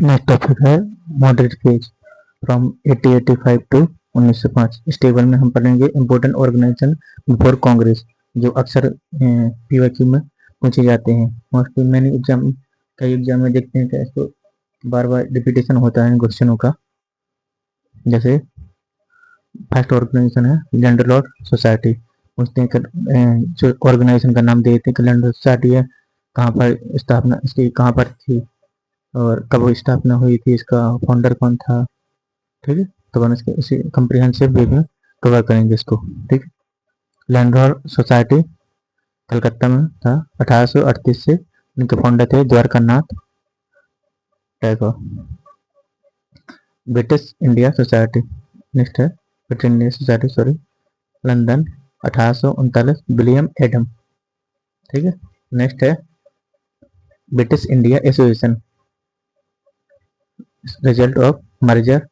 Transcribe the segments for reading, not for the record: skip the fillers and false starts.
Next topic है moderate phase from 1885 to 1905। इस table में हम पढ़ेंगे इम्पोर्टेंट ऑर्गेनाइजेशन बिफोर कांग्रेस, जो अक्सर पीवाईक्यू में पूछे जाते हैं। मोस्टली मैंने एग्जाम, कई एग्जाम में देखते हैं कि इसको बार बार रिपीटेशन होता है इन क्वेश्चनों का। जैसे फर्स्ट ऑर्गेनाइजेशन है लैंड लॉर्ड सोसाइटी। पूछते हैं जो ऑर्गेनाइजेशन का नाम देते हैं कि लैंड लॉर्ड सोसाइटी है, कहाँ पर स्थापना इसकी कहाँ पर थी और कब स्थापना हुई थी, इसका फाउंडर कौन था। ठीक है, तो हम इसके इसी कंप्रिहेंसिव वे में कवर करेंगे इसको। ठीक है, लैंड लॉर्ड सोसाइटी कलकत्ता में था 1838 से। इनके फाउंडर थे Dwarka Nath Tagore. British India Society, next है British India Society sorry, London 1839 William Adam. ठीक है, नेक्स्ट है British India Association, result of merger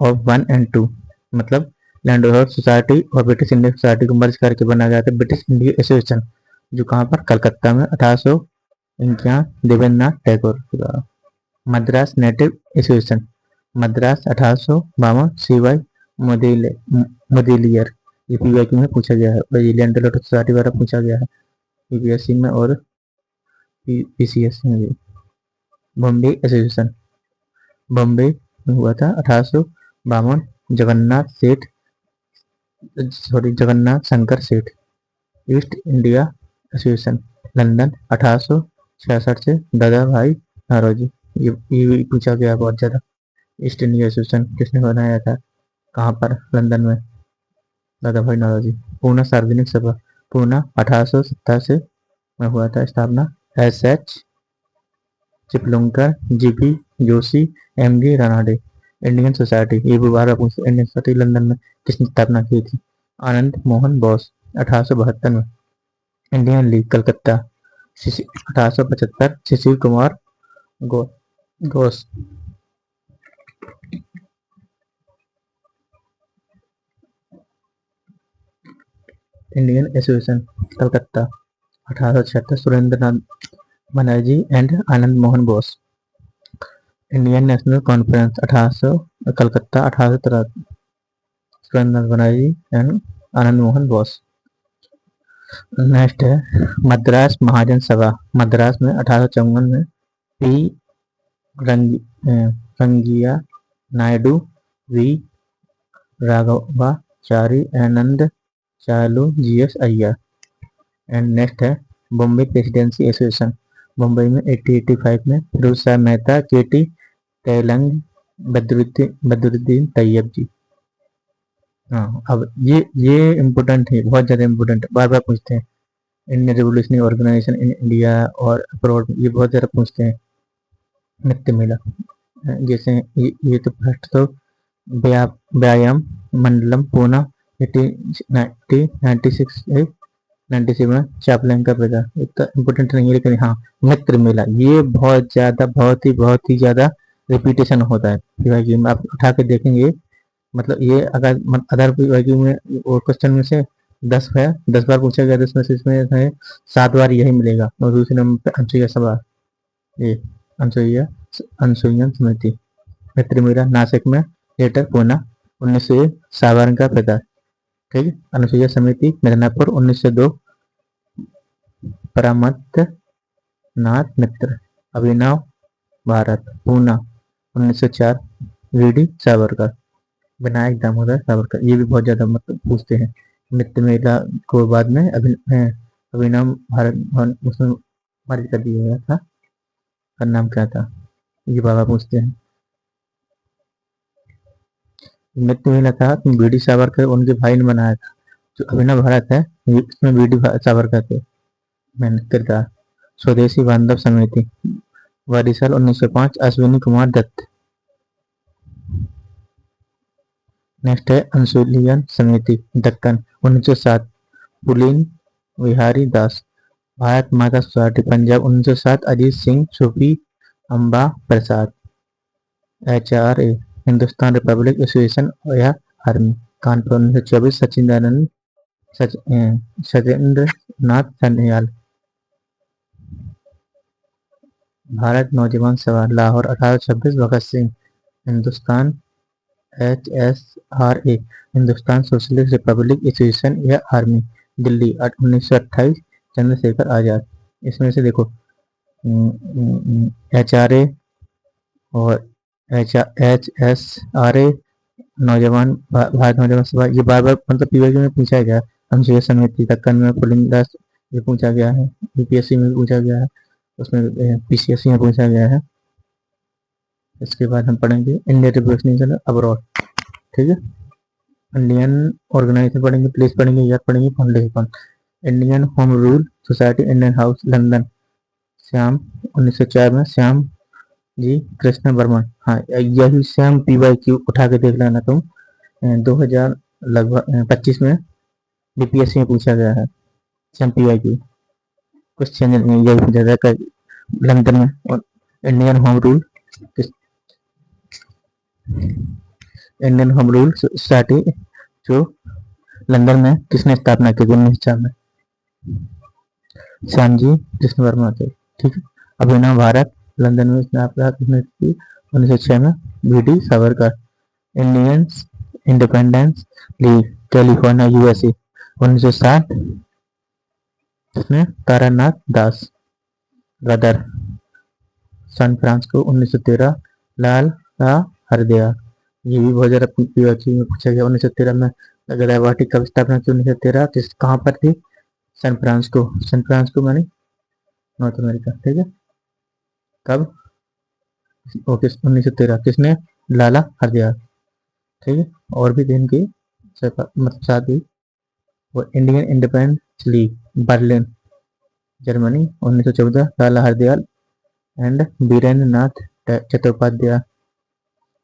of 1 and 2, मतलब लैंड लॉर्ड सोसाइटी और ब्रिटिश इंडिया सोसाइटी को मर्ज करके बनाया गया था ब्रिटिश इंडिया एसोसिएशन, जो कहाँ पर कलकत्ता में 1851 देवेंद्रनाथ टैगोर के द्वारा। Madras native association Madras 1852 CY Modaliar. ये पीवाईक्यू में पूछा गया है और ये लैंड लॉर्ड सोसाइटी द्वारा पूछा गया है यूपीएससी में और पीसीएससी में भी। बॉम्बे एसोसिएशन बॉम्बे में हुआ था 1852, जगन्नाथ शंकर सेठ। ईस्ट इंडिया एसोसिएशन लंदन 1866 से दादा भाई नौरोजी। ये पूछा गया बहुत ज़्यादा। ईस्ट इंडिया एसोसिएशन किसने बनाया था, कहाँ पर, लंदन में, दादा भाई नौरोजी। पूना सार्वजनिक सभा पूना 1887 में हुआ था स्थापना, S H. Chiplunkar, G P. Joshi, M G. Ranade. Indian society, ये भी बार पूछते, इंडियन सोसाइटी लंदन में किसने स्थापना की थी, आनंद मोहन बोस 1872 में। Indian league Calcutta 1875 Shishir Kumar Ghosh. Indian association Calcutta 1876 Surendra Nath Banerjee and Anand Mohan Bose. Indian national conference 1800 Calcutta 1873 Surendra Nath Banerjee and Anand Mohan Bose. Next है मद्रास महाजन सभा मद्रास में 1854 में पी रंगिया नायडू, वी राघवाचारी, आनंद चालू, जी.एस. अय्यर। एंड नेक्स्ट है बॉम्बे प्रेसिडेंसी एसोसिएशन मुंबई में 1885 में फिरोज शाह मेहता, के.टी. तेलंग, बदरुद्दीन तैयब जी। हाँ, अब ये इम्पोर्टेंट है, बहुत ज़्यादा इम्पोर्टेंट, बार बार पूछते हैं। Indian revolutionary organisation in India और अब्रॉड, ये बहुत ज़्यादा पूछते हैं। नित्य मेला, जैसे ये तो फर्स्ट तो व्यायाम मंडलम पूना 1896 में चापलन का पैदा, इतना इम्पोर्टेंट नहीं है लेकिन हाँ, मित्र मेला ये बहुत ही ज़्यादा रिपीटेशन होता है पीवाईक्यू में, आप उठा के देखेंगे। मतलब ये अगर अदर पीवाईक्यू में और क्वेश्चन में से 10 है, 10 बार पूछा गया, 10 में से इसमें है 7 बार यही मिलेगा। और दूसरे नंबर पे अनसुईया सभा, ये अनसुईयन समिति मित्र मेला नासिक में, लेटर पूना 1901 सावरकर का पैदा। ठीक है, अनुसुईया समिति मिदनापुर 1902 परामत नाथ मित्र। अभिनव भारत पूना 1904 वी.डी. सावरकर। विनायक दामोदर सावरकर, ये भी बहुत ज्यादा मतलब पूछते हैं। मित्र मेला को बाद में अभिनव भारत उसमें मर्ज कर दिया गया था, का नाम क्या था, ये बाबा पूछते हैं। मित्र मेला था वी.डी. सावरकर उनके भाई ने बनाया था। जो अभिनव भारत है इसमें वी.डी. सावरकर थे मेहनत किरदार। स्वदेशी बांधव समिति वारिसल 1905 अश्विनी कुमार दत्त। नेक्स्ट है Anushilan Samiti Deccan 1907 Pulin Bihari Das. Bharat Mata society Punjab 1907 Ajit Singh Sufi Amba Prasad. HRA. Hindustan republic association या army Kanpur 1924 Sachindra Nath Sanyal. Bharat Naujawan Sabha Lahore 1826 Bhagat Singh. Hindustan HSRA Hindustan socialist republic association या आर्मी दिल्ली 1928 चंद्रशेखर आजाद। इसमें से देखो HRA और HSRA नौजवान भारत नौजवान सभा ये बार बार मतलब पीवाईक्यू में पूछा गया। अंशुय समिति दक्कन में पुलिंग दास ये पूछा गया है, यूपीएससी में पूछा गया है, उसमें पीसीएससी में पूछा गया है। इसके बाद हम पढ़ेंगे इंडियन रिप्रेजेंटेशन अब्रॉड, ठीक है। इंडियन ऑर्गेनाइजेशन पढ़ेंगे, प्लेस पढ़ेंगे, ईयर पढ़ेंगे, foundation. Indian home rule society Indian house London Shyam 1904 में श्याम जी कृष्ण वर्मन। हाँ यही श्याम पीवाईक्यू उठा के देख लेना तुम 2000 लगभग 25 में बीपीएससी में पूछा गया है श्याम पीवाईक्यू। कुछ चेंज नहीं, यही पूछा जाता है लंदन में। और इंडियन होम रूल सोसाइटी जो लंदन में किसने स्थापना की 1904 में? श्याम जी कृष्ण वर्मा थे, ठीक है। अभिनव भारत लंदन में स्थापना किसने की 1906 में? V D Savarkar. Indian independence league California USA 1960 किसने? तारानाथ दास। Ghadar San 1913 Lal Hardayal. ये भी बहुत ज्यादा पीवाईक्यू में पूछा गया 1913 में। गदर पार्टी कब स्थापना की 1913 किस कहाँ पर थी? सैन फ्रांसिस्को माने नॉर्थ अमेरिका, ठीक है। कब? ओके 1913 किसने? लाला हरदयाल, ठीक है। और भी दिन की मतलब शादी। वो Indian independence league Berlin Germany 1914 Lala Hardayal and Birendra Nath Chattopadhyay.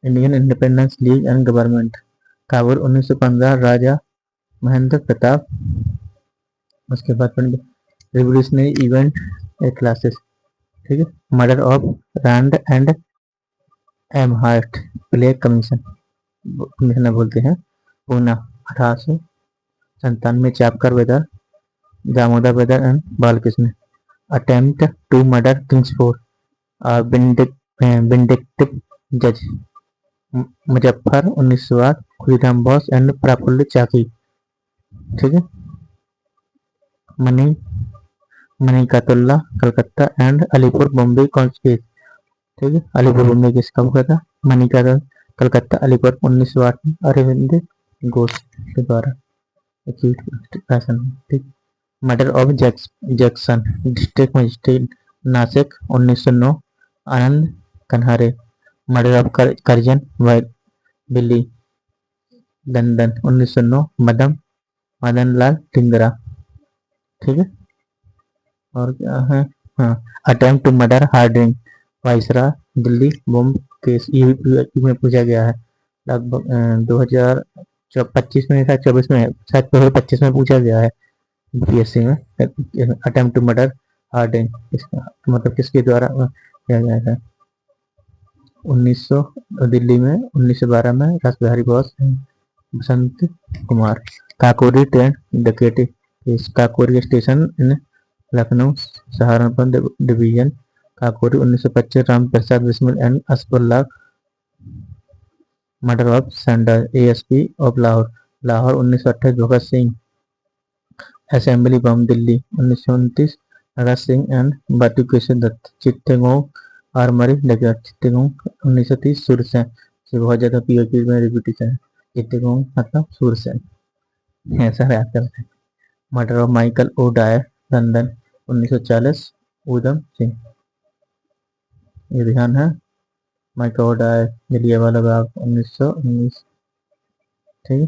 Indian independence league and government Kabul 1915 Raja Mahendra Pratap. उसके बाद रिवोल्यूशनरी इवेंट क्लासेस, ठीक है। Murder of Rand and Amherst plague commission बोलते हैं Poona 1897। Chapekar brother Damodar brother and Balkrishna. Attempt to murder Kingsford vindictive जज मुजफ्फर 1908 खुदीराम बोस एंड प्रफुल्ल चाकी, ठीक है। मनिकातुल्ला कलकत्ता एंड अलीपुर बॉम्बे कॉन्स्पिरेसी, ठीक है। अलीपुर बॉम्बे किसका हुआ था? मनिका कलकत्ता अलीपुर 1908 में अरविंद घोष के द्वारा फैशन, ठीक। Murder of Jackson district magistrate Nasik 1909 Anand Kanhare. Murder of Curzon Delhi London 1909 Madan Lal Dhingra, ठीक है। और क्या है? हाँ attempt to murder Hardinge viceroy Delhi bomb case ये में पूछा गया है लगभग 2025 में था 24 में शायद 2025 में पूछा गया है बीपीएससी में। अटेम्प्ट टू मर्डर हार्डिंग इसका मतलब किसके द्वारा किया गया था? 1900 दिल्ली में 1912 में रासबिहारी बोस बसंत कुमार। काकोरी ट्रेन डकैती Kakori station in Lucknow Saharanpur division Kakori 1925 Ram Prasad Bismil and Ashfaqullah. Murder of Saunders ASP of Lahore 1928 Bhagat Singh. Assembly bomb Delhi 1929 Bhagat Singh and Batukeshwar Dutt. Chittagong armoury डकैत चित्तगोंग 1930 सूरसेन से बहुत ज्यादा पीओक्यू में रिपीटेशन है। चित्तगोंग मतलब सूरसेन ऐसा याद करते हैं। Murder of Michael O'Dwyer London 1940 Udham Singh. ये ध्यान है Michael O'Dwyer Jallianwala Bagh 1919, ठीक है।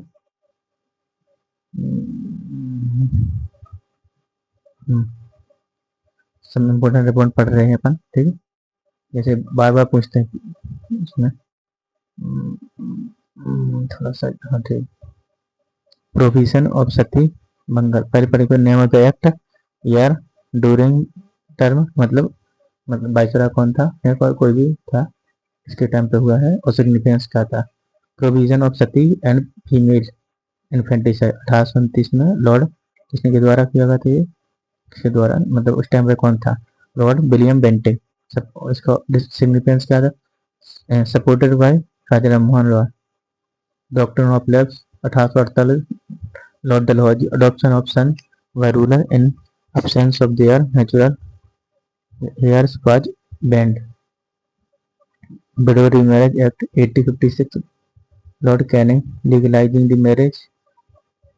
सब इम्पोर्टेंट रिपोर्ट पढ़ रहे हैं अपन, ठीक है। जैसे बार बार पूछते हैं इसमें थोड़ा सा, हाँ ठीक। प्रोविजन ऑफ सती मंगल पहले पढ़े name of the act year during term मतलब वाइसरॉय कौन था या कोई भी था इसके टाइम पे हुआ है और सिग्निफिकेंस क्या था। Provision of Sati and female infanticide 1829 में लॉर्ड किसने के द्वारा किया गया था? ये किसके द्वारा मतलब उस टाइम पे कौन था? लॉर्ड विलियम बेंटिंग इसका सिग्निफिकेंस क्या था? Supported by Raja Ram Mohan Roy. Doctrine of lapse 1848, Lord Dalhousie. Adoption of son by ruler in absence of their natural heirs was banned. Widow Remarriage Act 1856, Lord Canning legalizing the marriage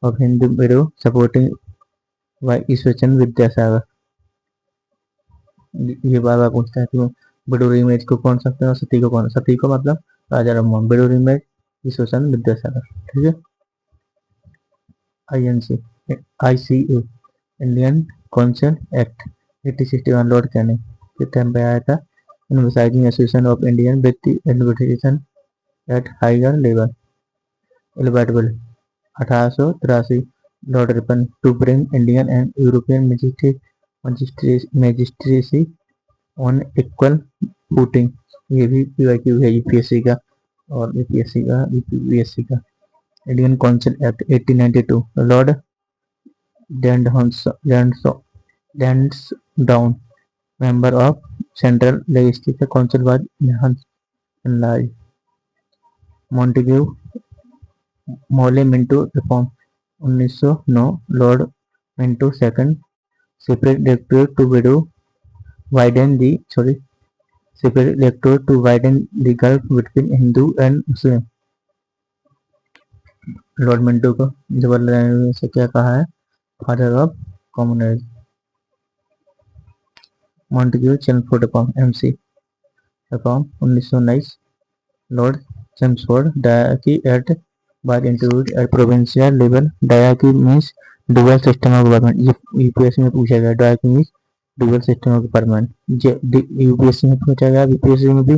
of Hindu widow, supporting by Ishwarchand Vidyasagar. ये बार बार पूछता है कि window remarriage को कौन सकते हैं और सती को कौन? सती को मतलब राजा राममोहन, विडो रीमैरिज ईश्वरचंद विद्यासागर। ठीक है। INC ICA Indian council act 1861 lord Canning के टाइम पे आया था। Emphasising association of Indian with the administration at higher level. Ilbert bill 1883 lord Ripon to bring Indian and European magistracy on equal footing. ये भी PYQ है UPSC का और APSC का UPSC का। Indian council act 1892 Lord Lansdowne member of Central Legislative Council was enlarged. Montague Mole Minto Reform 1909 Lord Minto II separate electorate to widen the gulf between Hindu and Muslim. Lord Minto को जवाहरलाल नेहरू से क्या कहा है? Father of commonwealth. Montagu Chelmsford reform MC reform 1919 Lord Chelmsford डायकी act was introduced at provincial level. डायकी means dual system of government. ये UPSC में पूछा गया। डायकी means dual system of government. UPSC में पूछा गया, BPSC में भी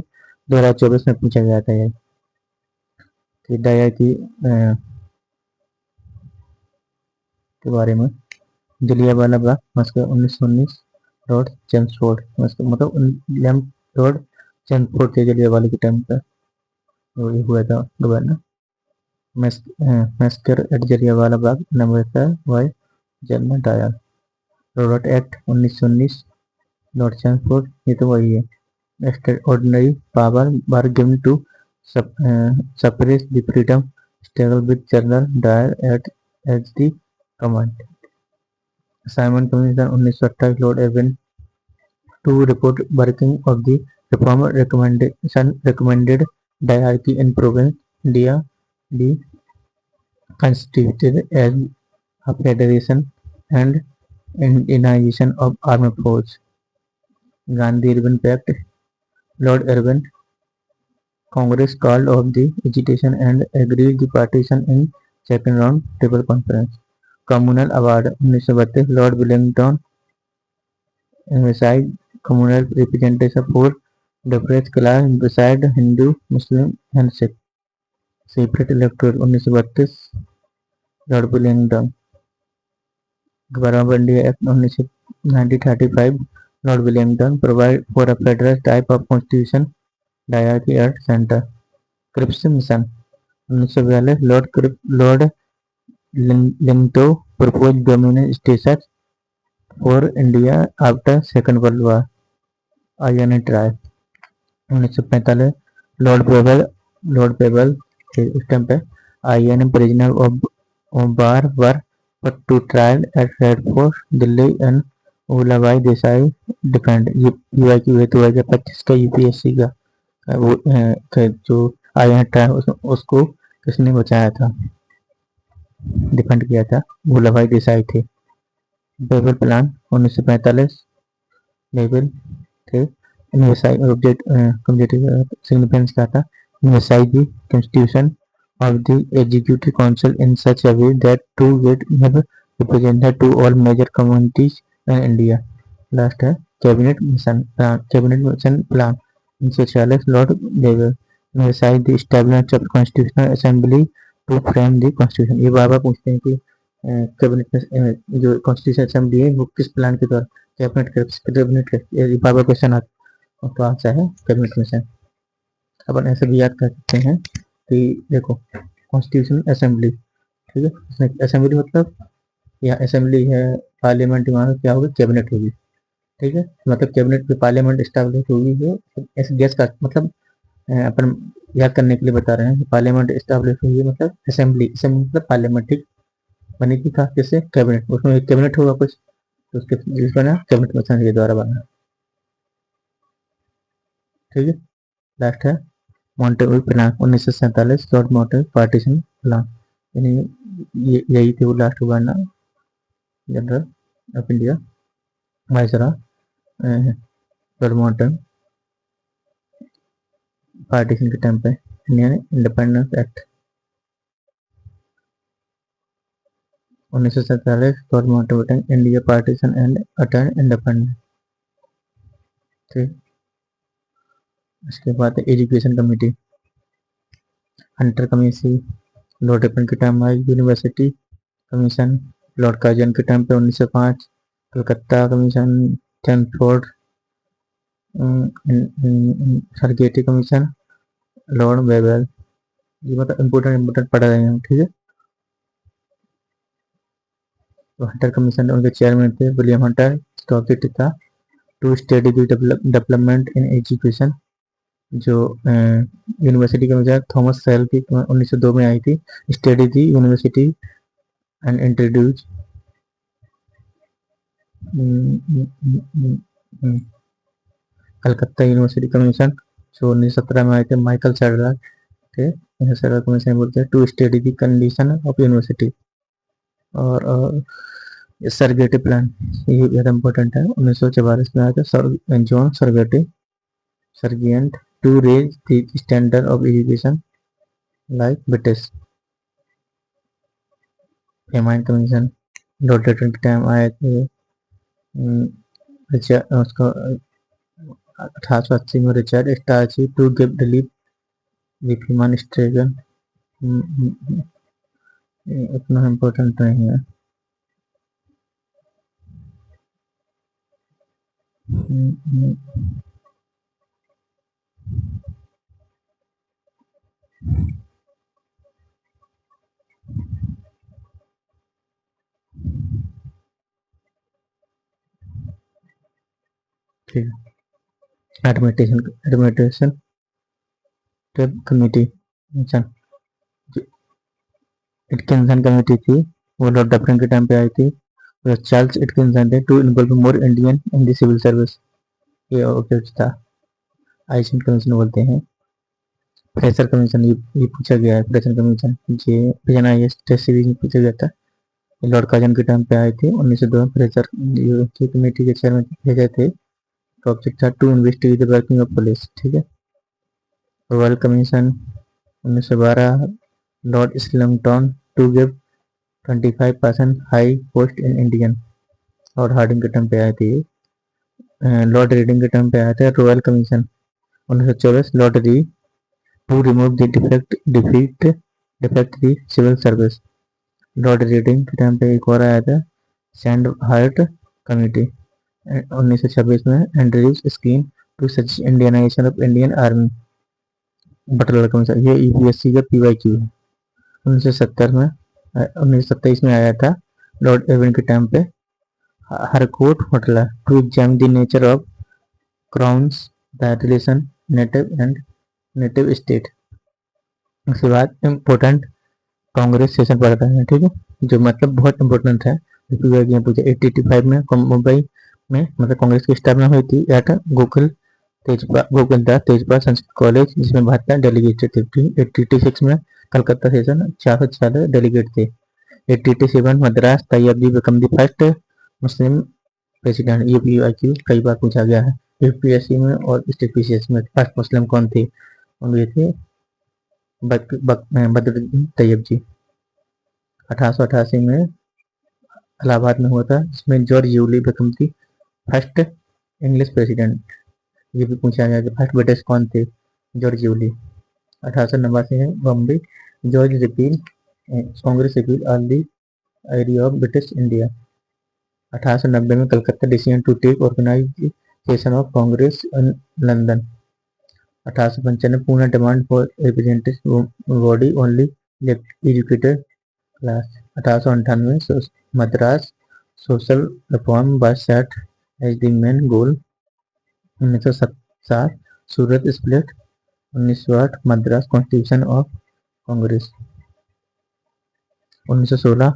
2024 में पूछा गया था ये कि डायकी के बारे में। Jallianwala Bagh massacre 1919 Lord Chelmsford मतलब लॉर्ड चेम्सफोर्ड थे जलियांवाला के टाइम पर ये हुआ था governor. Massacre at Jallianwala Bagh number by general Dyer. Rowlatt act 1919 Lord Chelmsford ये तो वही है। Extraordinary power were given to suppress the freedom struggle with General Dyer as the command. Simon Commission 1928 Lord Irwin to report working of the reform recommended diarchy in province India be constituted as a federation and Indianization of armed force. Gandhi-Irwin Pact Lord Irwin Congress called off the agitation and agreed the partition in second round table conference. Communal Award 1932 Lord Wellington emphasized communal representation for different class beside Hindu, Muslim and Sikh. Separate electorate 1932 Lord Wellington. Government of India Act 1935 Lord Wellington provide for a federal type of constitution. Dyarchy at centre. Cripps mission 1942 lord Linlithgow propose dominate status for India after second world war. INA trial 1945 lord Wavell थे उस time पे। INA prisoner of war were put to trial at Red Fort Delhi and Vallabhbhai Desai defend. ये PYQ है 2025 का UPSC का। वो जो INA trial उसको किसने बचाया था, डिफेंड किया था? वल्लभभाई देसाई थे। बेबल प्लान 1945 बेबल थे। सिग्निफिकेंस क्या था? Inside the constitution of the Executive Council in such a way that to get represented to all major communities in India. Last है Cabinet Mission Plan 1946 Lord Dewey emphasized the establishment of Constitutional Assembly to frame the Constitution. ये बार बार पूछते हैं कि cabinet जो constitution assembly है वो किस प्लान के द्वारा? कैबिनेट ये बार बार क्वेश्चन आता तो आंसर है कैबिनेट मिशन। अपन ऐसे भी याद कर सकते हैं कि देखो कॉन्स्टिट्यूशन असेंबली, ठीक है, असेंबली मतलब या असेंबली है पार्लियामेंट, मानो क्या होगी? कैबिनेट होगी। ठीक है, मतलब कैबिनेट में पार्लियामेंट स्टैब्लिश हुई है, ऐसे गैस का मतलब अपन याद करने के लिए बता रहे हैं। पार्लियामेंट स्टैब्लिश हुई है मतलब असेंबली, असेंबली मतलब पार्लियामेंट, ठीक। बनेगी कहा, जैसे कैबिनेट, उसमें एक कैबिनेट होगा कुछ, तो उसके जिस बना कैबिनेट मिशन के द्वारा बना, ठीक है। लास्ट है Montagu plan 1947, lord Mountbatten partition plan, यानी यही थे वो last governor general of India, viceroy, lord Mountbatten partition के टाइम पे, Indian independence act 1947, lord Mountbatten India partition and अटर्न इंडिपेंडेंस, ठीक। उसके बाद education committee, Hunter commission, lord Ripon के टाइम आई, यूनिवर्सिटी कमीशन, लॉर्ड कार्जन के टाइम पे 1905, Calcutta commission, Stanford Sargent commission, lord Wavell, ये मतलब इम्पोर्टेंट इम्पोर्टेंट पढ़ रहे हैं, ठीक है। तो हंटर कमीशन उनके चेयरमैन थे विलियम हंटर, स्टॉकेट था to study the development in education, जो यूनिवर्सिटी कमीशन थॉमस सेल की 1902 में आई थी, study the university and introduce, Calcutta university commission जो 1917 में आए थे, माइकल सैडलर थे, सैडलर कमीशन बोलते हैं, to study the condition of university. और सरगेटी प्लान, ये ज़्यादा इम्पोर्टेंट है, 1944 में आया था, John Sargent Sargent, to raise the standard of education like British. Famine commission lord Lytton के टाइम आए थे, उसको 1880 में Richard Strachey to give relief with human struggle, इतना इम्पोर्टेंट नहीं है। ठीक है, एडमिनिस्ट्रेशन कमेटी, इटकिंसन कमेटी थी, वो लॉर्ड डफरिन के टाइम पे आई थी, चार्ल्स इटकिंसन थे, to involve more Indian in the civil service, ये ऑब्जेक्ट था, आइसन कमीशन बोलते हैं। फ्रेशर कमीशन, ये पूछा गया है, फ्रेशर कमीशन ये PNIS टेस्ट सीरीज में पूछा गया था, लॉर्ड कार्जन के टाइम पे आए थे 1902 में, फ्रेशर की कमेटी के चेयरमैन भेजे थे, तो ऑब्जेक्ट था to investigate the working of police, ठीक है। Royal commission 1912, lord Islington to give 25% high post in Indian, lord Hardinge के टाइम पे आए थे, लॉर्ड रीडिंग के टाइम पे आया था royal commission 1924, Lord Lee to remove the defect the civil service, Lord Reading के टाइम पे एक और आया था सैंड हार्ट कमेटी 1926 में, Andrew Skeen to such Indianisation of Indian army, Butler commission, ये यूपीएससी का PYQ है। 1970 में 1927 में आया था लॉर्ड एविन के टाइम पे, Harcourt Butler to examine the nature of crown's the relation native and native state. उसके बाद इम्पोर्टेंट कांग्रेस सेशन पड़ता है, ठीक है, जो मतलब बहुत इंपॉर्टेंट है, पूछा 1885 में मुंबई में मतलब कांग्रेस की स्थापना हुई थी एट गोकुल दास तेजपाल संस्कृत कॉलेज, जिसमें 72 डेलीगेट थे। 1886 में कलकत्ता सेशन 446 डेलीगेट थे। 1887 Madras Tyabji become the first Muslim president, ये PYQ कई बार पूछा गया है, UPSC में और स्टेट PCS में। फर्स्ट मुस्लिम कौन थे, ये थे बदरुद्दीन तैयब जी। 1888 में इलाहाबाद में हुआ था, जिसमें जॉर्ज यूली बिकम थी फर्स्ट इंग्लिश प्रेसिडेंट, ये भी पूछा गया कि फर्स्ट ब्रिटिश कौन थे, जॉर्ज यूली। 1889 में Bombay George repeal Congress repeal on the idea of British India. 1890 में Calcutta decision to take organisation of Congress in London. 1895 Poona demand for representative body only educated class. 1898 Madras social reform was set as the main goal. 1907 Surat split. 1908 Madras constitution of Congress. 1916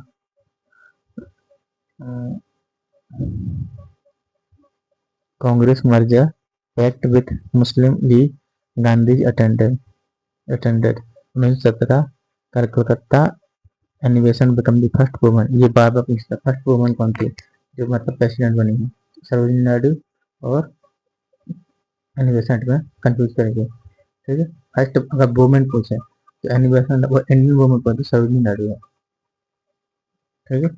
Congress merger pact with Muslim league. Gandhi attended. 1917 Calcutta Annie Besant become the first woman. ये बार बार पूछता है first woman कौन थी जो मतलब president बनी है। सरोजिनी नायडू और एनिवेशन में कंफ्यूज करेंगे, ठीक है। फर्स्ट अगर वुमेन पूछे तो एनिवेशन और इंडियन वुमेन पर तो सरोजिनी नायडू है, ठीक है।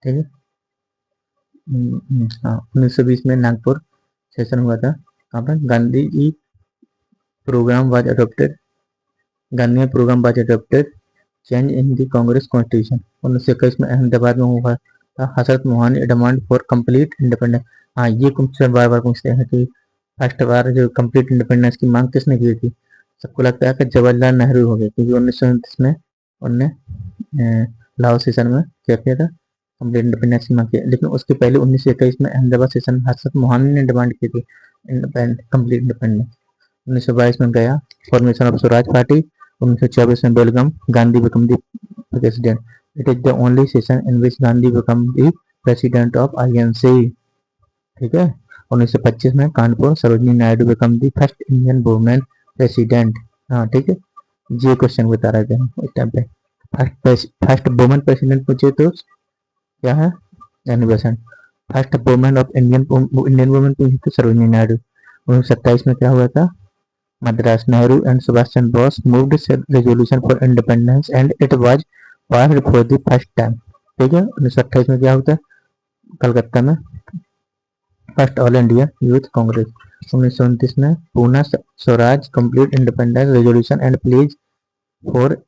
ठीक है। हाँ 1920 में नागपुर सेशन हुआ था। कहाँ पर Gandhi ji programme was adopted. Gandhi programme was adopted change in the Congress constitution. 1921 में अहमदाबाद में हुआ था Hasrat Mohan demand for complete independence. हाँ ये क्वेश्चन बार बार पूछते हैं कि फर्स्ट बार जो कंप्लीट इंडिपेंडेंस की मांग किसने की थी। सबको लगता है कि जवाहरलाल नेहरू हो गए क्योंकि 1929 में उनने लाहौर सेशन में क्या किया था, कंप्लीट इंडिपेंडेंस की मांग की। लेकिन उसके पहले 1921 में अहमदाबाद सेशन हजरत मोहन ने डिमांड की थी कंप्लीट इंडिपेंडेंस। 1922 में गया फॉर्मेशन ऑफ स्वराज पार्टी। 1924 में Belgaum Gandhi become the president. It is the only session in which Gandhi become the president of INC, ठीक है। 1925 में Kanpur Sarojini Naidu become the first Indian women president. हाँ ठीक है, ये क्वेश्चन बता रहे थे हम उस टाइम पे। फर्स्ट वुमेन प्रेसिडेंट पूछे तो क्या है, Annie Besant. First women of Indian women पूछे तो सरोजिनी नायडू। 1927 में क्या हुआ था, Madras, Nehru and Subhash Chandra Bose moved resolution for independence and it was passed for the first time, ठीक है। 1928 में क्या होता है, कलकत्ता में first all India youth Congress. 1929 में Poona Swaraj complete independence resolution and pledge for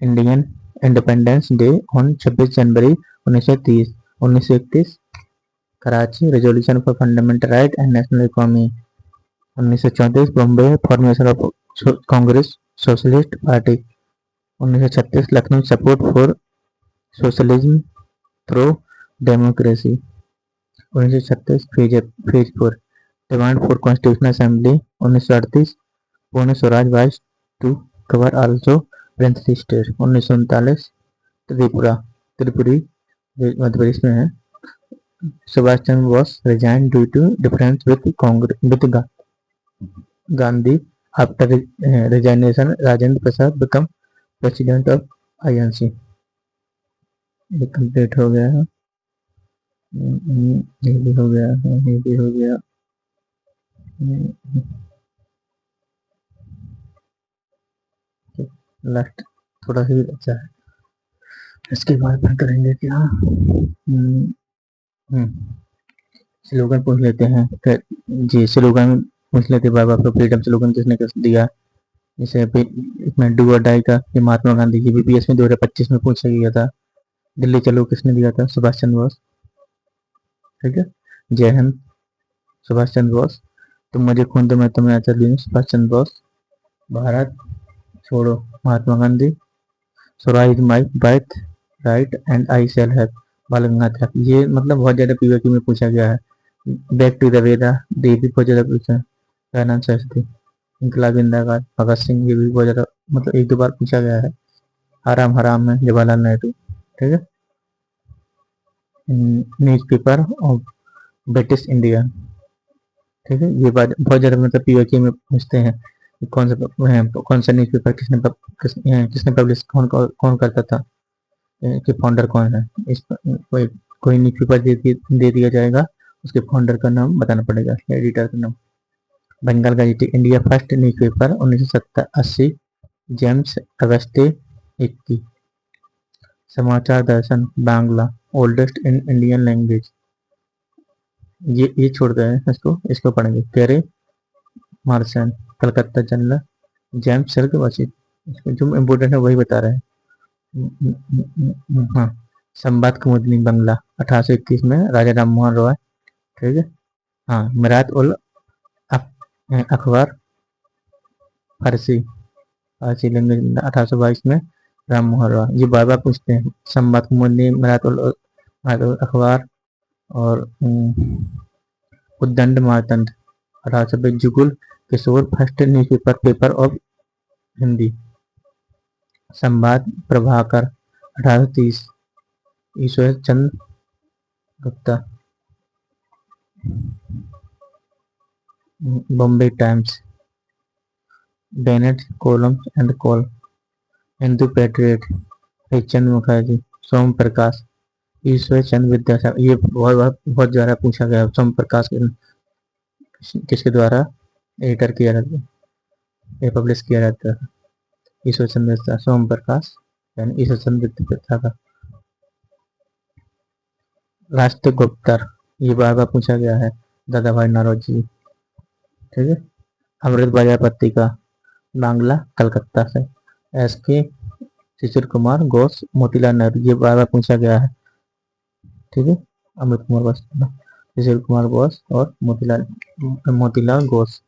Indian independence day on 26 January 1930। 1931 Karachi resolution for fundamental right and national economy. 1934 Bombay formation of Congress socialist party. 1936 Lucknow support for socialism pro democracy. 1936 phase 4 demand for constitutional assembly. 1938 Pune Swaraj wise to cover also princely state. 1939 Tripuri Madhya Pradesh में है। Subhash Chandra Bose resign due to difference with Gandhi. After resignation Rajendra Prasad become president of INC. ये complete हो गया है, ये भी हो गया है, ये भी हो गया। लास्ट थोड़ा ही बचा है, इसके बाद में करेंगे क्या, स्लोगन पूछ लेते हैं जी। स्लोगन पूछ लेते हैं, बाबा फ्रीडम स्लोगन किसने किस दिया। जैसे इसमें डू और डाई का ये महात्मा गांधी जी बीपीएस में 2025 में पूछा गया था। दिल्ली चलो किसने दिया था, सुभाष चंद्र बोस, ठीक है। जय हिंद सुभाष चंद्र बोस। तुम मुझे खून दो मैं तुम्हें आजादी दूं, Subhash Chandra Bose. Bharat Chhodo Mahatma Gandhi. Swaraj is my birth right and I shall have Bal Gangadhar तिलक। ये मतलब बहुत ज्यादा पीओक्यू में पूछा गया है। बैक टू द वेदा ये भी बहुत ज्यादा पूछा है। दयानंद सरस्वती, इंकलाब जिंदाबाद, भगत सिंह, ये भी बहुत ज्यादा मतलब एक दो बार पूछा गया है। हराम हराम है जवाहरलाल नेहरू, ठीक है। News paper of British India, ठीक है। ये बात बहुत ज्यादा मतलब पीओक्यू में पूछते हैं कौन सा न्यूज पेपर किसने पब्लिश कौन करता था, कि फाउंडर कौन है। इस कोई न्यूज पेपर दे दिया जाएगा, उसके फाउंडर का नाम बताना पड़ेगा, एडिटर का नाम। Bengal gazette India first newspaper 1980 James Augustus Hicky. Samachar Darshan Bangla oldest in Indian language. ये छोड़ गए इसको पढ़ेंगे। केरे मार्शन कलकत्ता जनरल जेम्स सिल्क वसी, जो इम्पोर्टेंट है वही बता रहे हैं। हाँ संवाद कुमुदनी बंगला 1821 में राजा राम मोहन रॉय, ठीक है। हाँ मिरात उल अखबार फारसी लैंग्वेज 1822 में राम मोहन रॉय, ये बार बार पूछते हैं। संवाद कुमुदनी, मराठवाड़ अखबार और Udant Martand. 1820 Jugal Kishore first newspaper paper of Hindi. Sambad Prabhakar 1830। Ishwar Chandra Gupta. Bombay times. Bennett Coleman and co. Hindu patriot Harishchandra Mukherjee. Som Prakash. Ishwar Chandra Vidyasagar, ये बहुत ज्यादा पूछा गया। सोम प्रकाश किसके द्वारा एडिटर किया जाता है, पब्लिश किया जाता है? ईश्वर चंद्र सोम प्रकाश यानी ईश्वर चंद्र विद्यासागर। राष्ट्रगुप्तर, ये बार बार पूछा गया है, दादा भाई नौरोजी। ठीक है। अमृत बाजार पत्रिका, बांग्ला कलकत्ता से। एस के शिशिर कुमार घोष, मोतीलाल नेहरू, ये बार बार पूछा गया है। ठीक है। अमृत कुमार घोष, शिशिर कुमार घोष और मोतीलाल घोष।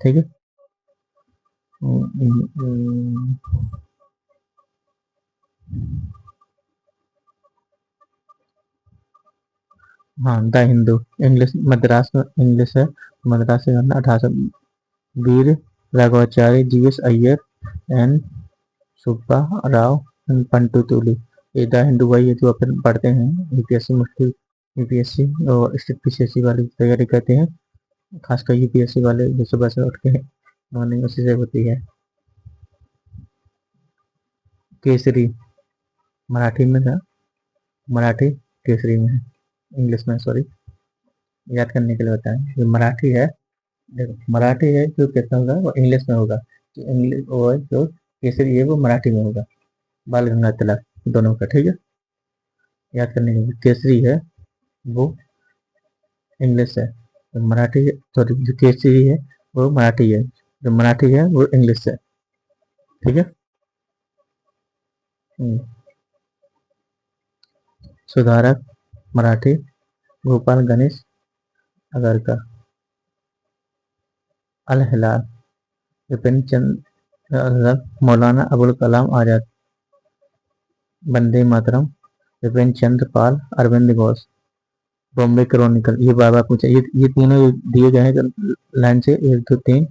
ठीक है। हाँ, द हिंदू इंग्लिश मद्रास में, इंग्लिश है मद्रास से करना। 1800 वीर राघवाचार्य, जीएस अय्यर एन सुब्बा राव पंटुतुली। ये द हिंदू वही है जो अपन पढ़ते हैं यूपीएससी, मुश्किल यूपीएससी और स्टेट पीसीएससी वाली तैयारी करते हैं, खासकर यूपीएससी वाले जो सुबह से उठ के मॉर्निंग उसी से होती है। केसरी मराठी में था, मराठी केसरी में है, इंग्लिश में सॉरी, याद करने के लिए होता है। जो मराठी है, देखो मराठी है जो कैसा होगा वो इंग्लिश में होगा, जो इंग्लिश और जो केसरी है वो मराठी में होगा। बाल गंगाधर तिलक दोनों का। ठीक है, याद करने के लिए। केसरी है वो इंग्लिश है, तो मराठी सॉरी जो केसरी है वो मराठी है, जो मराठी है वो इंग्लिश है। ठीक है। सुधारक मराठी गोपाल गणेश अगरकर। अल हिलाल विपिन चंद्र मौलाना अबुल कलाम आजाद। वंदे मातरम विपिन चंद्र पाल अरविंद घोष। बॉम्बे क्रॉनिकल, ये बार बार पूछा, ये तीनों दिए गए हैं लाइन से, 1 2 3।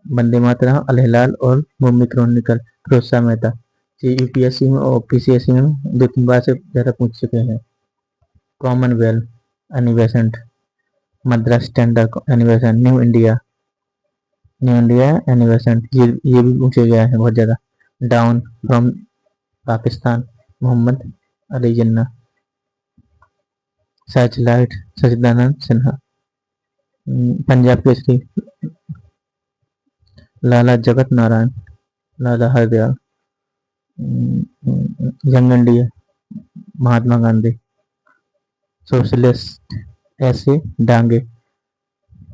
वंदे मातरम, अल हिलाल और बॉम्बे क्रॉनिकल। फिरोज मेहता, ये यूपीएससी में और पीसीएससी में 2-3 बार से ज्यादा पूछ चुके हैं। Commonwealth Annie Besant, Madras standard Annie Besant, new India Annie Besant, ये भी पूछे गया है बहुत ज्यादा। Dawn from Pakistan, Mohammad Ali Jinnah. Searchlight Sachidanand Sinha. Punjab Kesari Lala Jagat Narayan, Lala Hardayal. Young India Mahatma Gandhi. Socialist S A Dange.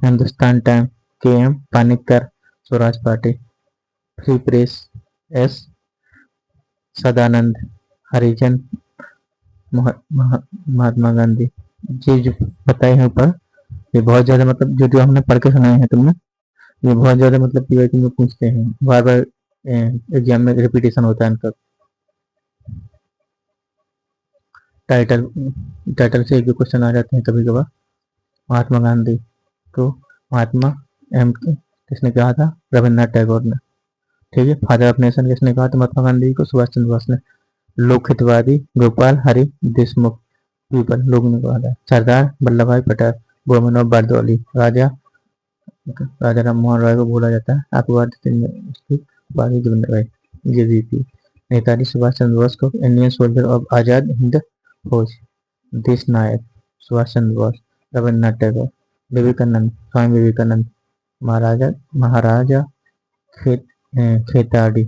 Hindustan time KM. Panikkar, Swaraj party. Free press S Sadanand, Harijan Mahatma Gandhi. ये जो बताए हैं ऊपर, ये बहुत ज्यादा मतलब जो जो हमने पढ़ के सुनाए हैं तुमने, ये बहुत ज्यादा मतलब पीवाईक्यू में पूछते हैं, बार बार एग्जाम में रिपीटेशन होता है इनका। टाइटल टाइटल से एक भी क्वेश्चन आ जाते हैं कभी कभार। महात्मा गांधी तो महात्मा एम किसने कहा था? रविन्द्रनाथ टैगोर ने। ठीक है। फादर ऑफ नेशन किसने कहा था महात्मा गांधी को? सुभाष चंद्र बोस ने। लोकहितवादी गोपाल हरि देशमुख, पीपल लोग ने कहा था। सरदार वल्लभ भाई पटेल, वुमेन ऑफ बारदौली। राजा राम मोहन राय को बोला जाता है। अखबार भाई नेताजी सुभाष चंद्र बोस को Indian soldier of Azad Hind फौज, देश नायक सुभाष चंद्र बोस। रविन्द्रनाथ टैगोर। विवेकानंद, स्वामी विवेकानंद। महाराजा खेताड़ी।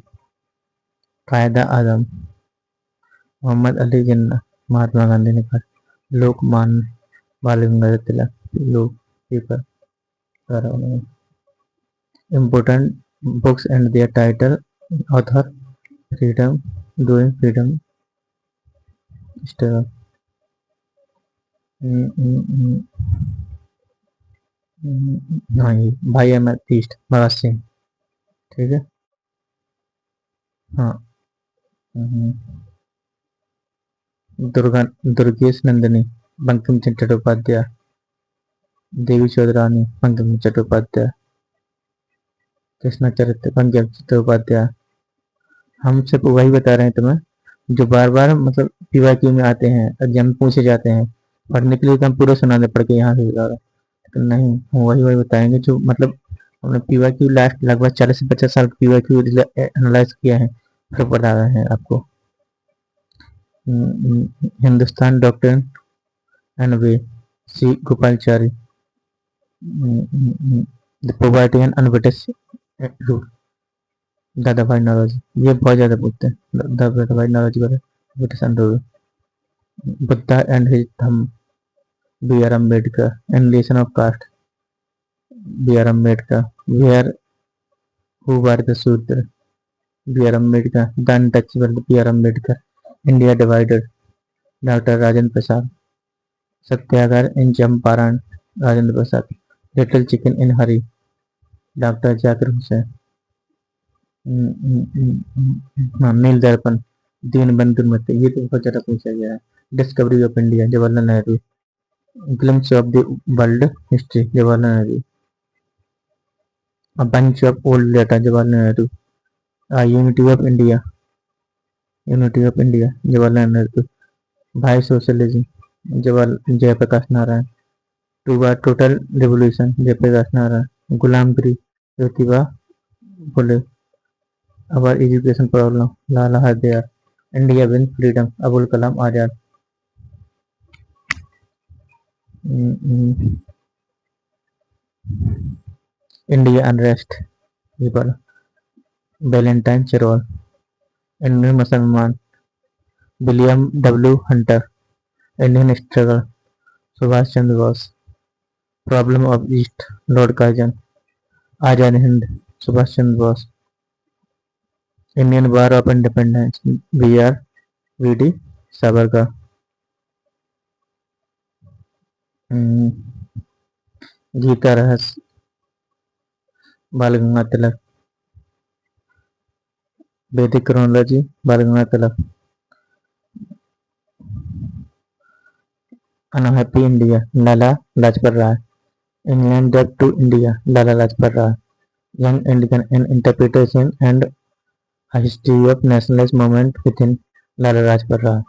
कायदा आजम मोहम्मद अली जिन्ना, महात्मा गांधी ने कहा। लोकमान्य बाल गंगाधर तिलक, लोक paper. Important books and their title, author, freedom, doing freedom struggle। हाँ, ये भाई अहमद तीस्ट भगत सिंह। ठीक है। हाँ, हम्म, दुर्गेश नंदिनी, बंकिम चंद्र चट्टोपाध्याय, देवी चौधरानी, बंकिम चंद्र चट्टोपाध्याय, कृष्णा चरित्र, बंकिम चंद्र चट्टोपाध्याय। हम सब वही बता रहे हैं तुम्हें जो बार बार मतलब पीवाईक्यू में आते हैं, एग्जाम में पूछे जाते हैं। पढ़ने के लिए तो हम पूरा सुनाने पड़ के यहाँ से बता रहे हैं, तो नहीं, हम वही वही बताएंगे जो मतलब हमने पीवाईक्यू लास्ट लगभग 40 से 50 साल पीवाईक्यू एनालाइज किया है, फिर बता रहे हैं आपको। Hindustan doctor and way, C Gopalachari. The poverty and अनविटेड रूल, दादा भाई नौरोजी। ये बहुत ज्यादा पूछते हैं, दादा भाई नौरोजी का अनविटेड rule. Buddha and his Dhamma, B R Ambedkar. Annihilation of caste, B R Ambedkar. Where who were the Shudra, B R Ambedkar. The untouchable, B R Ambedkar. India divided, doctor Rajendra Prasad. Satyagraha in Champaran, Rajendra Prasad. Little chicken in hurry, doctor Zakir Hussain. Neel Darpan, Dinbandhu मित्र। ये तो बहुत ज्यादा पूछा गया है। Discovery of India, Jawaharlal Nehru. Glimpse of the world history, Jawaharlal Nehru. A bunch of old data, Jawaharlal Nehru. Unity of India, unity of India, Jawaharlal Nehru. Why socialism, Jayaprakash Narayan. टू बार total revolution, Jayaprakash Narayan. Gulamgiri, Jyotiba Phule. Our education problem, Lala Hardayal. India wins freedom, Abul Kalam Azad. India unrest, ये बोला Valentine Chirol. Indian Musalman, William W Hunter. Indian struggle, Subhash Chandra Bose. Problem of east, lord Curzon. Azad Hind, Subhash Chandra Bose. Indian war of independence, B R V D Savarkar. Gita Rahasya, Bal Gangadhar Tilak. Vedic chronology, Bal Gangadhar Tilak. Unhappy India, Lala Lajpat Rai. England debt to India, Lala Lajpat Rai. Young Indian in interpretation and history of nationalist movement with in, Lala Lajpat Rai.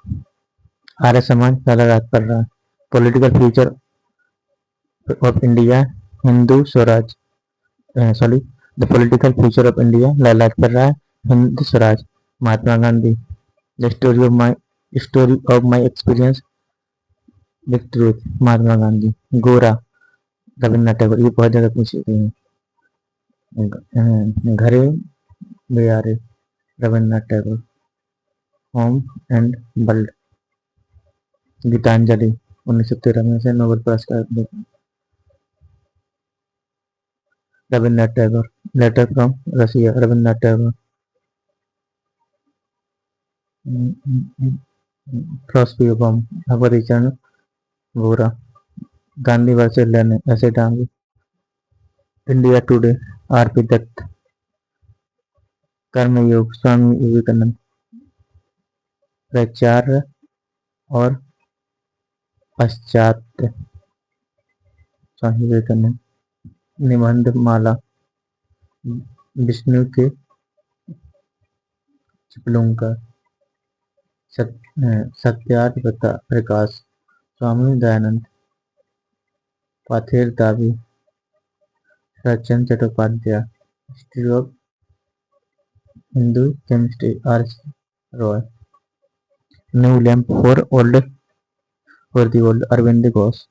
Arya Samaj, Lala Lajpat Rai. Political future of India, Hindu Swaraj, sorry, the political future of India, Lala Lajpat Rai, Hind Swaraj, Mahatma Gandhi. The story of my experience with truth, Mahatma Gandhi. Gora, Rabindranath Tagore. ये बहुत ज्यादा पूछे गए हैं। Ghare Baire, Rabindranath Tagore. Home and world, Gitanjali 1913 में से Nobel पुरस्कार Rabindranath Tagore. Letter from Russia, Rabindranath Tagore. Philosophy of home, Bhagwati Charan Vohra. Gandhi versus Lenin, S A Dange. India today, R P Dutt. Karmayog, Swami Vivekananda. प्रचार और पाश्चात्य, स्वामी विवेकानंद। निबंध माला, विष्णु के चिपलुंकर। सत्यार्थ प्रकाश, स्वामी Dayanand. Pather Dabi, Sharatchandra Chattopadhyay. History of Hindu chemistry, R Roy. New lamp for the old, Aurobindo Ghosh.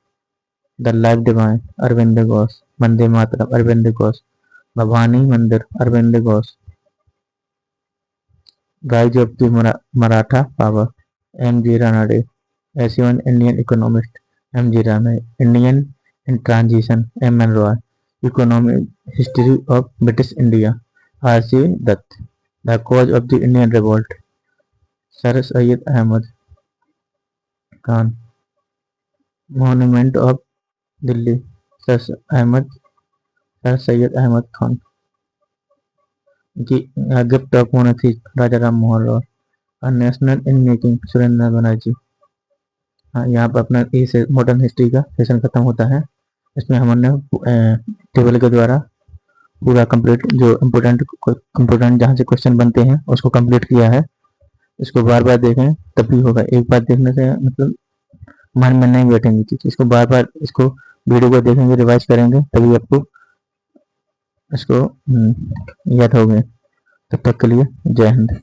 The life divine, Aurobindo Ghosh. Vande Mataram, Aurobindo Ghosh. Bhavani Mandir, Aurobindo Ghosh. Rise of the Maratha power, M G Ranade. Asian Indian economist, M G Ranade. Indian in transition, M N Roy. Economic history of British India, R C Dutt. The cause of the Indian revolt, sir Syed Ahmad Khan. Monument of Delhi, sir Syed Ahmad Khan. Gift of मोनेथी, Raja Ram Mohan Roy. A national in making Surendra Banerjee. हाँ, यहाँ पर अपना ए से modern history का session खत्म होता है। इसमें हमने टेबल के द्वारा पूरा कंप्लीट जो इम्पोर्टेंट जहाँ से क्वेश्चन बनते हैं उसको कंप्लीट किया है। इसको बार बार देखें तभी होगा, एक बार देखने से मतलब मन में नहीं बैठेंगी चीज। इसको बार बार इसको वीडियो को देखेंगे, रिवाइज करेंगे, तभी आपको इसको याद होंगे। तब तक के लिए जय हिंद।